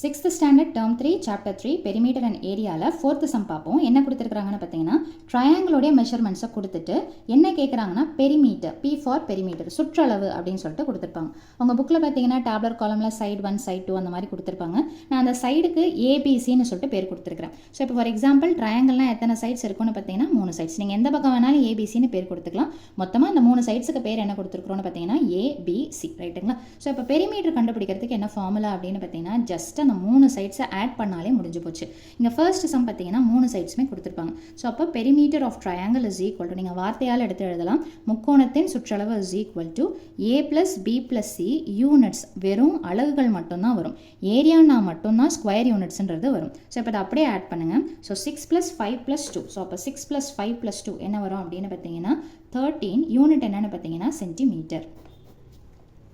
6th standard term 3 chapter 3 perimeter and ஏரியாவில் 4th sum பார்ப்போம். என்ன கொடுத்துருக்காங்கன்னு பார்த்தீங்கன்னா ட்ரையாங்கிளோடைய மெஷர்மெண்ட்ஸை கொடுத்துட்டு என்ன கேட்குறாங்கன்னா பெரிமீட்டர் பி ஃபார் பெரிமீட்டர் சுற்றளவு அப்படின்னு சொல்லிட்டு கொடுத்துருப்பாங்க. உங்கள் புக்கில் பார்த்தீங்கன்னா டேப்லர் காலமில் சைடு 1 சைடு 2 அந்த மாதிரி கொடுத்துருப்பாங்க. நான் அந்த சைடுக்கு ஏபிசின்னு சொல்லிட்டு பேர் கொடுத்துருக்கிறேன். ஸோ இப்போ ஃபார் எக்ஸாம்பிள் ட்ரையாங்கிள்லாம் எத்தனை சைட்ஸ் இருக்குன்னு பார்த்தீங்கன்னா 3 சைட்ஸ். நீங்கள் எந்த பக்கம் வேணாலும் ஏபிசின்னு பேர் கொடுத்துக்கலாம். மொத்தமாக அந்த 3 சைட்ஸுக்கு பேர் என்ன கொடுத்துருக்குறோன்னு பார்த்தீங்கன்னா ஏபிசி, ரைட்டுங்களா? ஸோ இப்போ பெரிமீட்டர் கண்டுபிடிக்கிறதுக்கு என்ன ஃபார்முலா அப்படின்னு பார்த்தீங்கன்னா ஜஸ்ட் அந்த 3 சைட்ஸை ஆட் பண்ணாலே முடிஞ்சு போச்சு. இங்கே ஃபர்ஸ்ட் சம் பார்த்தீங்கன்னா 3 சைட்ஸுமே கொடுத்துருப்பாங்க. ஸோ அப்போ perimeter of triangle is equal to நீங்கள் வார்த்தையால் எடுத்து எழுதலாம். முக்கோணத்தின் சுற்றளவு is equal to a plus b plus c units, வெறும் அலகுகள் மட்டும்தான் வரும். ஏரியானா மட்டும்தான் ஸ்கொயர் யூனிட்ஸ்ன்றது வரும். ஸோ இப்போ அதை அப்படியே ஆட் பண்ணுங்கள். ஸோ 6 + 5 + 2. ஸோ அப்போ 6 + 5 + 2 என்ன வரும் அப்படின்னு பார்த்தீங்கன்னா 13. யூனிட் என்னன்னு பார்த்தீங்கன்னா சென்டிமீட்டர்.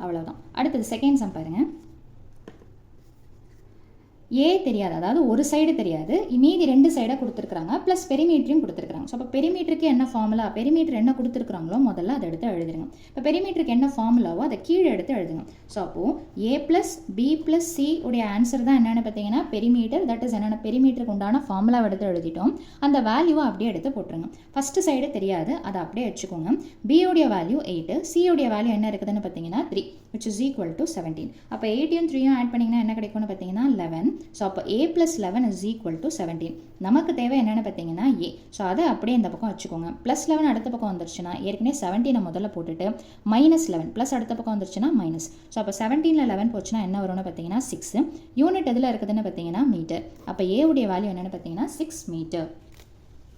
அவ்வளோதான். அடுத்தது செகண்ட் சம் பாருங்கள். ஏ தெரியாது, அதாவது ஒரு சைடு தெரியாது, மீதி 2 சைடை கொடுத்துருக்காங்க, ப்ளஸ் பெரிமீட்டரையும் கொடுத்துருக்காங்க. ஸோ அப்போ பெரிமீட்டருக்கு என்ன ஃபார்முலா, பெரிமீட்டர் என்ன கொடுத்துருக்காங்களோ முதல்ல அதை எடுத்து எழுதுங்க. இப்போ பெரிமீட்டருக்கு என்ன ஃபார்முலாவோ அதை கீழே எடுத்து எழுதுங்க. ஸோ அப்போது ஏ ப்ளஸ் பி ப்ளஸ் சி உடைய ஆன்சர் தான் என்னென்னு பார்த்தீங்கன்னா பெரிமீட்டர். தட் இஸ் என்னென்ன பெரிமீட்டருக்கு உண்டான ஃபார்முலாவை எடுத்து எழுதிட்டோம். அந்த வேல்யூவை அப்படியே எடுத்து போட்டுருங்க. ஃபஸ்ட்டு சைடு தெரியாது, அதை அப்படியே வச்சுக்கோங்க. பியோடைய வேல்யூ 8, சியோடைய வேல்யூ என்ன இருக்குதுன்னு பார்த்தீங்கன்னா 3, which is equal to 17. அப்போ 8யும் 3யும் ஆட் பண்ணிங்கன்னா என்ன கிடைக்கும்னு பார்த்தீங்கன்னா 11. ஸோ அப்போ a + 11 is equal to 17. நமக்கு தேவை என்னென்னு பார்த்தீங்கன்னா a. ஸோ அதை அப்படியே இந்த பக்கம் வச்சுக்கோங்க. +11 அடுத்த பக்கம் வந்துருச்சுன்னா ஏற்கனவே 17 முதல்ல போட்டுட்டு -11 ப்ளஸ் அடுத்த பக்கம் வந்துருச்சுன்னா மைனஸ். ஸோ அப்போ 17ல் 11 போச்சுன்னா என்ன வரும்னு பார்த்தீங்கன்னா 6. யூனிட் எதில் இருக்குதுன்னு பார்த்தீங்கன்னா மீட்டர். அப்போ a உடைய வேல்யூ என்னென்னு பார்த்தீங்கன்னா 6 மீட்டர்.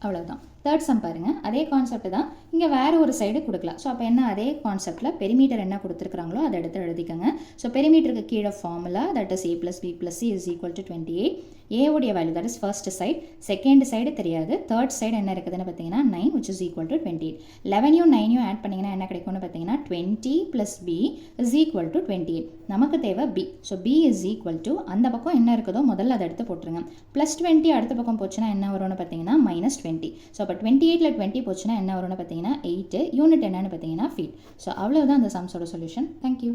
அவ்வளோதான். தேர்ட் சம் பாருங்கள். அதே கான்செப்ட் தான், இங்கே வேறு ஒரு சைடு கொடுக்கலாம். ஸோ அப்போ என்ன, அதே கான்செப்டில் பெரிமீட்டர் என்ன கொடுத்துருக்காங்களோ அதை எடுத்து எழுதிக்கோங்க. ஸோ பெரிமீட்டருக்கு கீழே formula that is a + b + c is equal to 28. ஏவுடைய value that is first side, second side தெரியாது, தேர்ட் சைடு என்ன இருக்குதுன்னு பார்த்தீங்கன்னா 9 which is equal to 28. 11யும் 9யும் ஆட் பண்ணிங்கன்னா என்ன கிடைக்கும்னு பார்த்தீங்கன்னா 20 + b is equal to 28. நமக்கு தேவை b. So b is equal to அந்த பக்கம் என்ன இருக்குதோ முதல்ல அதை எடுத்து போட்டுருங்க. +20 அடுத்த பக்கம் போச்சுன்னா என்ன வரும்னு பார்த்தீங்கன்னா -20. ஸோ அப்போ 28ல் 20 போச்சுன்னா என்ன வரும்னு பார்த்தீங்கன்னா 8. யூனிட் என்னன்னு பார்த்தீங்கன்னா ஃபீட். ஸோ அவ்வளோதான் அந்த சம்ஸோட சொல்யூஷன். தேங்க்யூ.